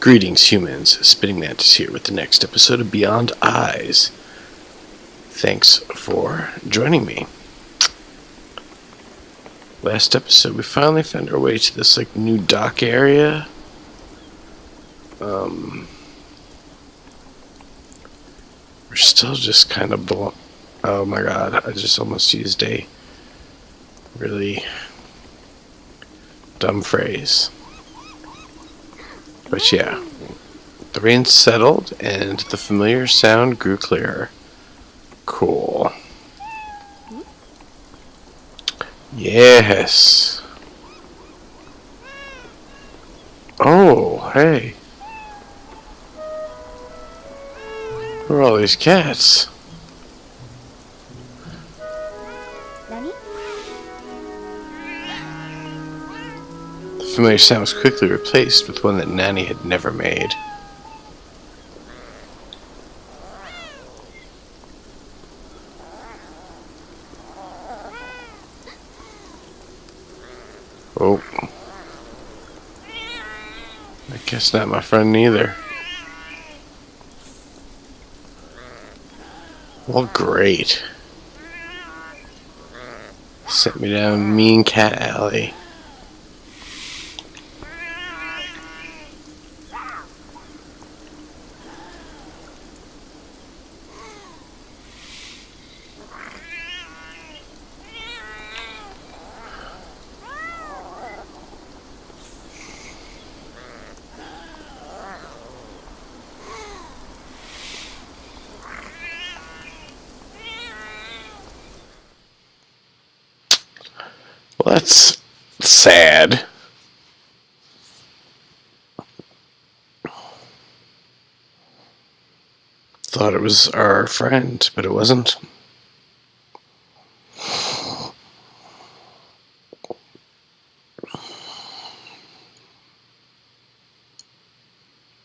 Greetings, humans. Spinningmantis here with the next episode of Beyond Eyes. Thanks for joining me. Last episode, we finally found our way to this new dock area. We're still just kind of oh my god! I just almost used a really dumb phrase. But yeah, the rain settled and the familiar sound grew clearer. Cool. Yes. Oh, hey. Who are all these cats? Nani? The familiar sound was quickly replaced with one that Nani had never made. Oh. I guess not my friend either. Well, great. Sent me down Mean Cat Alley. Well, that's sad. Thought it was our friend, but it wasn't.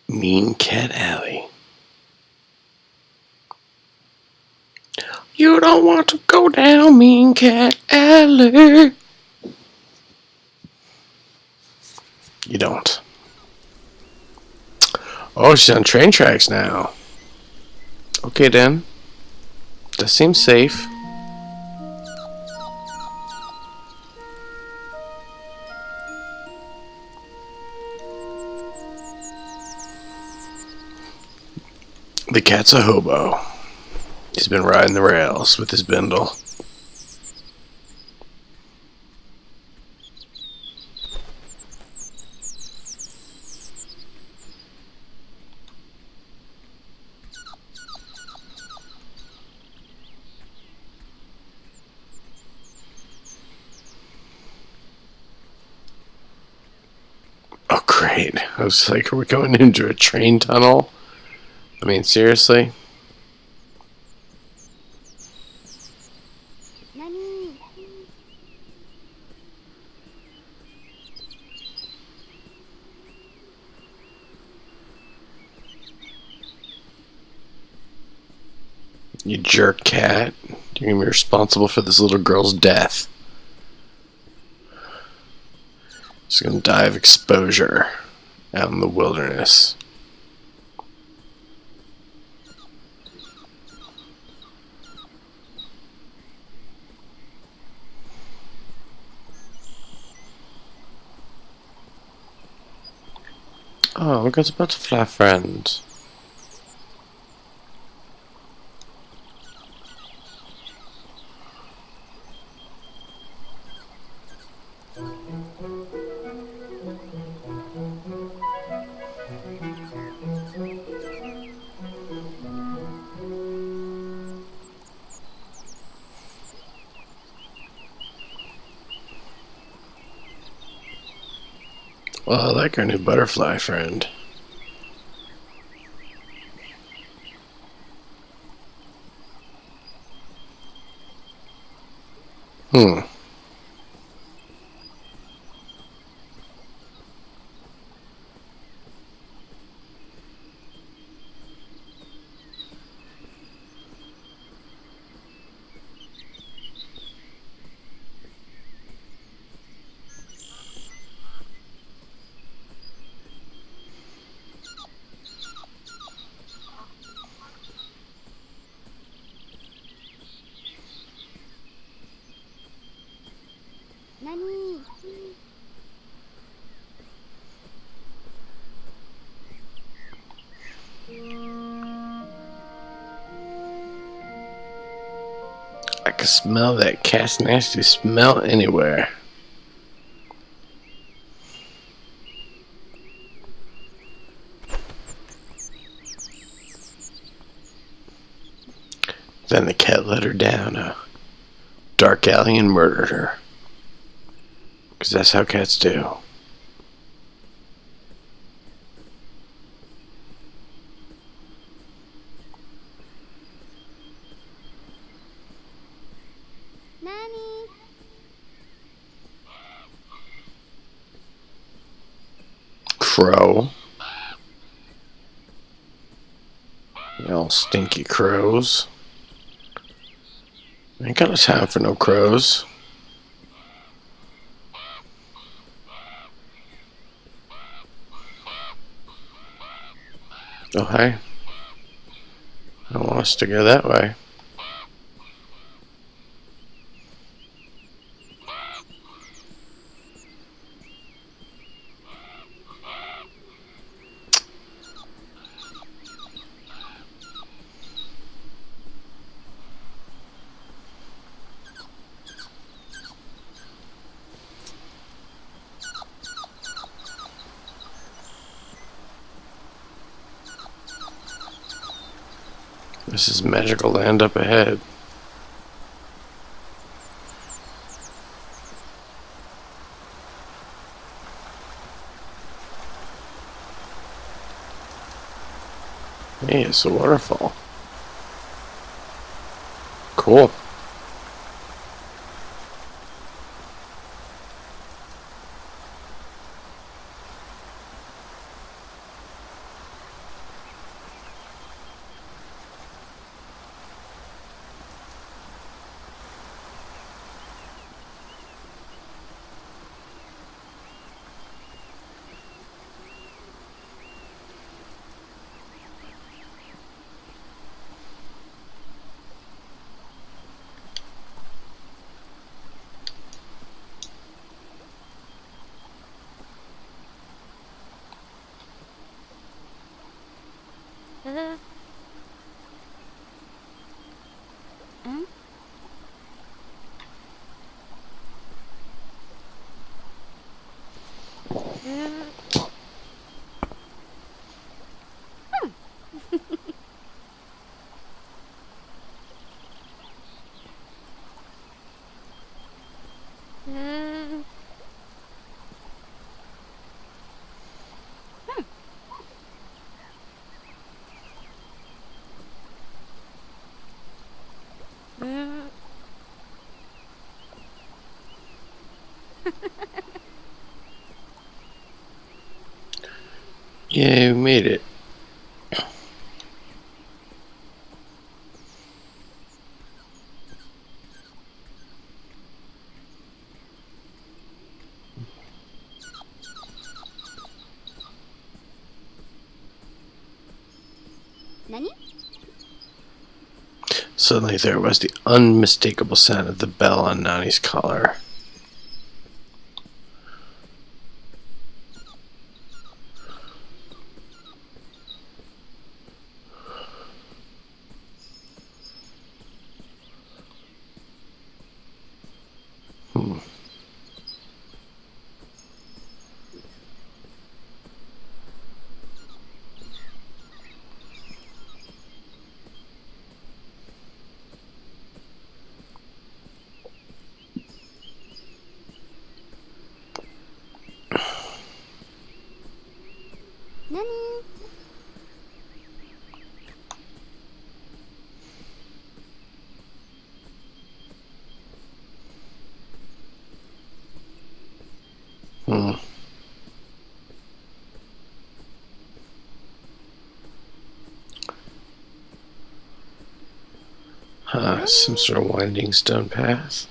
Mean Cat Alley. You don't want to go down Mean Cat Alley. You don't. Oh, she's on train tracks now. Okay, then. That seems safe. The cat's a hobo. He's been riding the rails with his bindle. Oh, great. I was like, are we going into a train tunnel? I mean, seriously? Nani? You jerk cat. You're going to be responsible for this little girl's death. She's going to die of exposure out in the wilderness. Oh, look at the butterfly friend. Well, I like our new butterfly friend. Hmm. Nani? I can smell that cat's nasty smell anywhere. Then the cat led her down a dark alley and murdered her. 'Cause that's how cats do. Nani? Crow. Y'all stinky crows. Ain't got no time for no crows. Oh, hey. I don't want us to go that way. This is magical land up ahead. Hey, it's a waterfall. Cool. Hmm? Yeah, we made it. Nani? Suddenly there was the unmistakable sound of the bell on Nani's collar. Nani? Hmm. Huh, some sort of winding stone path.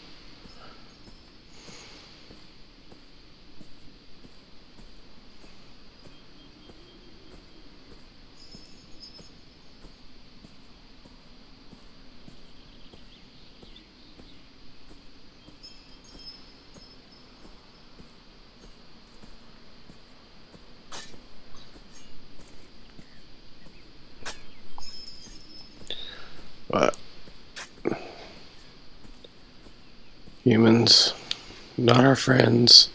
Humans, not our friends.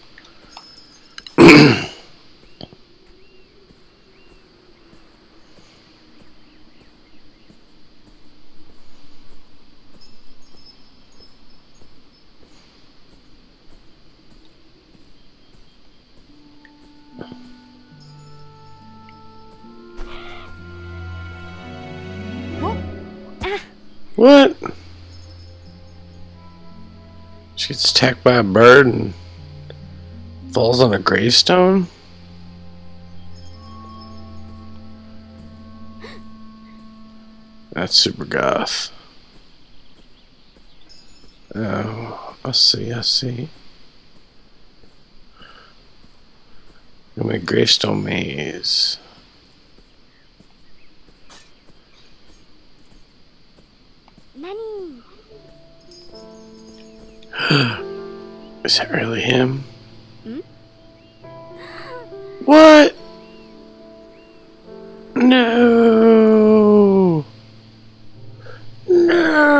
What? She gets attacked by a bird and falls on a gravestone? That's super goth. Oh, I see. I'm a gravestone maze. Nani? Is that really him? Hmm? What? No. No.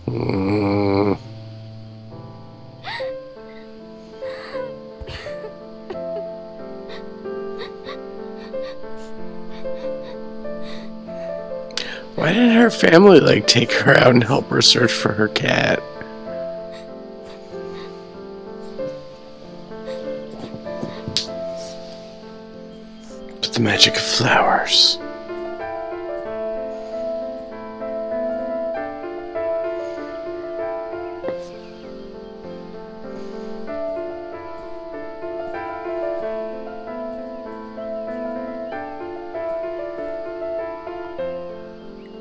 Hmm. Why didn't her family take her out and help her search for her cat? But the magic of flowers.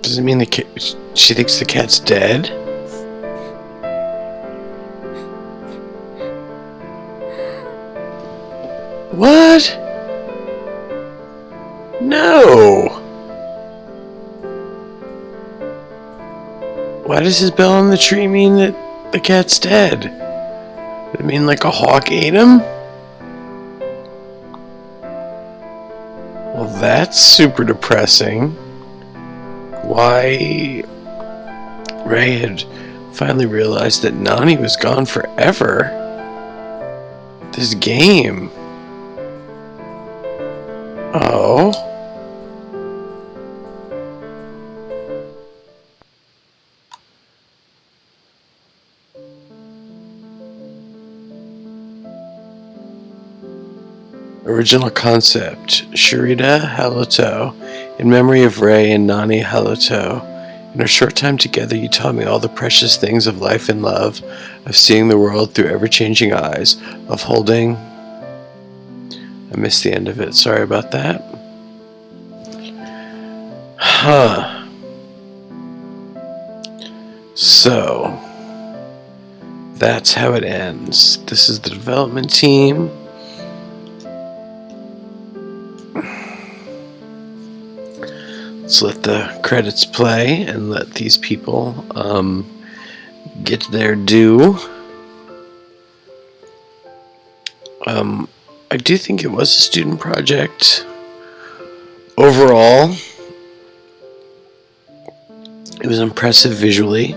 Does it mean she thinks the cat's dead? What? No! Why does his bell on the tree mean that the cat's dead? Does it mean a hawk ate him? Well, that's super depressing. Why Ray had finally realized that Nani was gone forever. This game. Oh. Original concept, Sharita Haloto, in memory of Ray and Nani Haloto. In our short time together, you taught me all the precious things of life and love, of seeing the world through ever-changing eyes, of holding... I missed the end of it, sorry about that. Huh. So, that's how it ends. This is the development team. Let's let the credits play and let these people get their due. I do think it was a student project. Overall, it was impressive visually.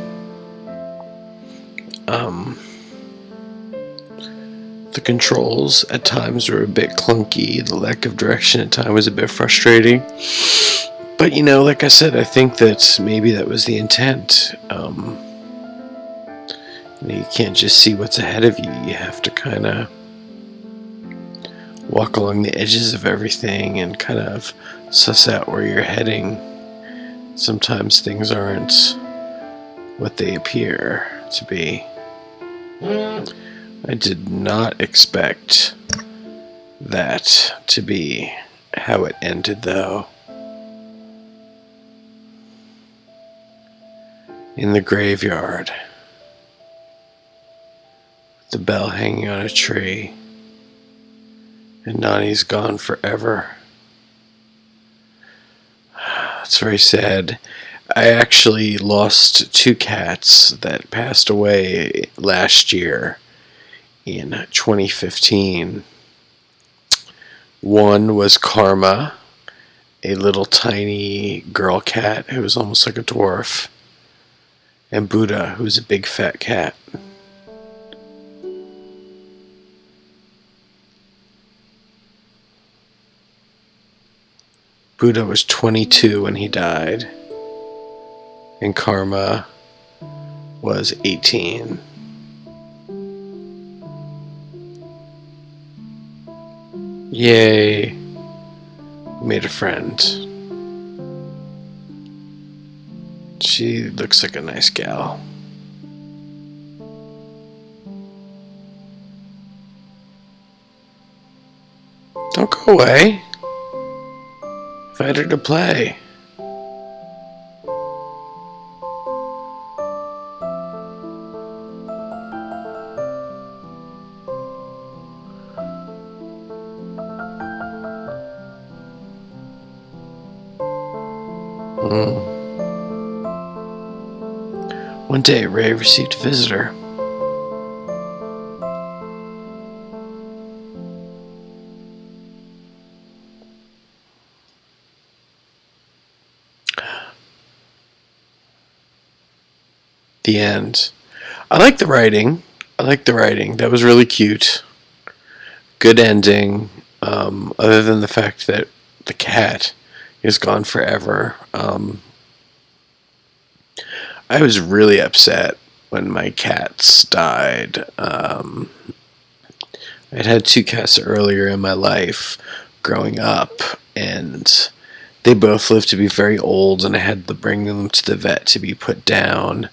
The controls at times were a bit clunky. The lack of direction at times was a bit frustrating. But, like I said, I think that maybe that was the intent. You can't just see what's ahead of you. You have to kind of walk along the edges of everything and kind of suss out where you're heading. Sometimes things aren't what they appear to be. I did not expect that to be how it ended, though. In the graveyard, with the bell hanging on a tree, and Nani's gone forever. It's very sad. I actually lost 2 cats that passed away last year in 2015. One was Karma, a little tiny girl cat who was almost like a dwarf, and Buddha, who was a big fat cat. Buddha was 22 when he died, and Karma was 18. Yay, made a friend. She looks like a nice gal. Don't go away. Invite her to play. One day, Ray received a visitor. The end. I like the writing. That was really cute. Good ending. Other than the fact that the cat is gone forever. I was really upset when my cats died. I'd had two cats earlier in my life growing up, and they both lived to be very old, and I had to bring them to the vet to be put down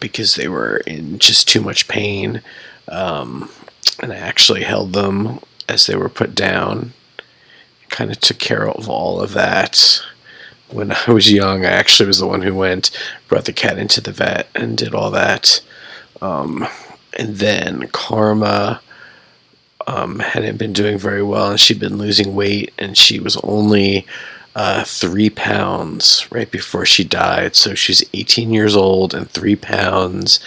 because they were in just too much pain. And I actually held them as they were put down. Kind of took care of all of that. When I was young, I actually was the one who brought the cat into the vet and did all that. And then Karma hadn't been doing very well, and she'd been losing weight, and she was only 3 pounds right before she died. So she's 18 years old and 3 pounds,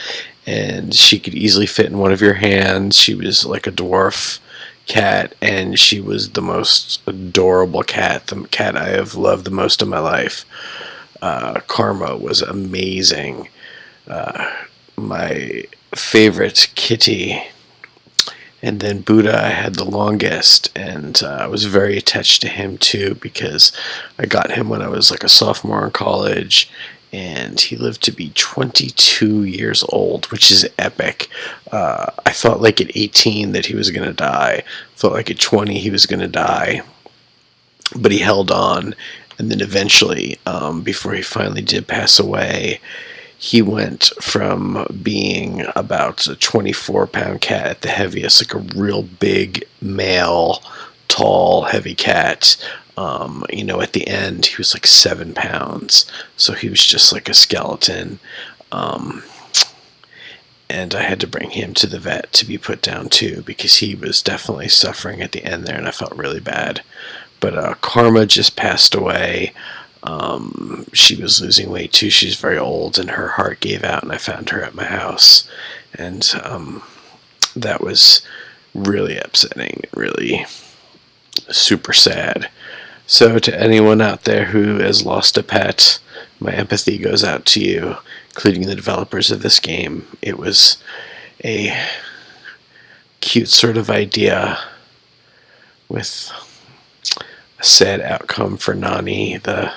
and she could easily fit in one of your hands. She was like a dwarf cat, and she was the most adorable cat, the cat I have loved the most in my life. Karma was amazing. My favorite kitty. And then Buddha, I had the longest, and I was very attached to him too, because I got him when I was like a sophomore in college, and he lived to be 22 years old, which is epic. I thought like at 18 that he was going to die. Thought like at 20 he was going to die, but he held on, and then eventually, before he finally did pass away, he went from being about a 24-pound cat at the heaviest, like a real big male, tall, heavy cat. At the end, he was like 7 pounds. So he was just like a skeleton. And I had to bring him to the vet to be put down too, because he was definitely suffering at the end there, and I felt really bad. But Karma just passed away. She was losing weight too. She's very old, and her heart gave out, and I found her at my house. And that was really upsetting, really super sad. So to anyone out there who has lost a pet, my empathy goes out to you, including the developers of this game. It was a cute sort of idea with a sad outcome for Nani, the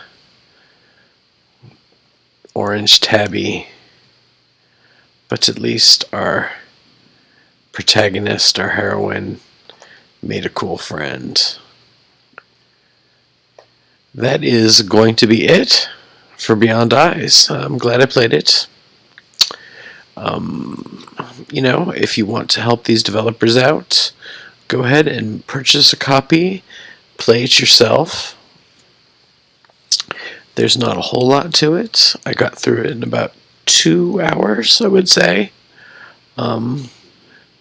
orange tabby. But at least our protagonist, our heroine, made a cool friend. That is going to be it for Beyond Eyes. I'm glad I played it. If you want to help these developers out, go ahead and purchase a copy, play it yourself. There's not a whole lot to it. I got through it in about 2 hours, I would say. But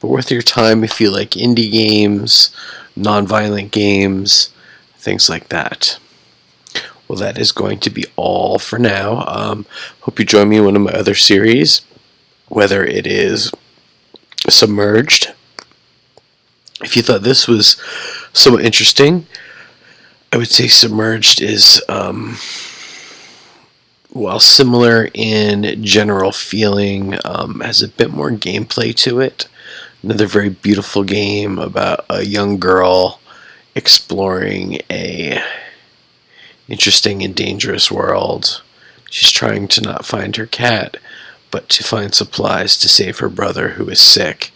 worth your time if you like indie games, non-violent games, things like that. Well, that is going to be all for now. Hope you join me in one of my other series, whether it is Submerged. If you thought this was somewhat interesting. I would say Submerged is, while similar in general feeling, has a bit more gameplay to it. Another very beautiful game about a young girl exploring a interesting and dangerous world. She's trying to not find her cat, but to find supplies to save her brother who is sick.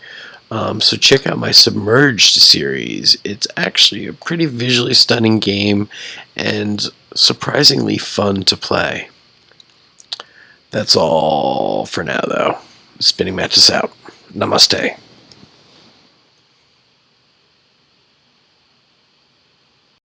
So check out my Submerged series. It's actually a pretty visually stunning game and surprisingly fun to play. That's all for now, though. Spinningmantis out. Namaste.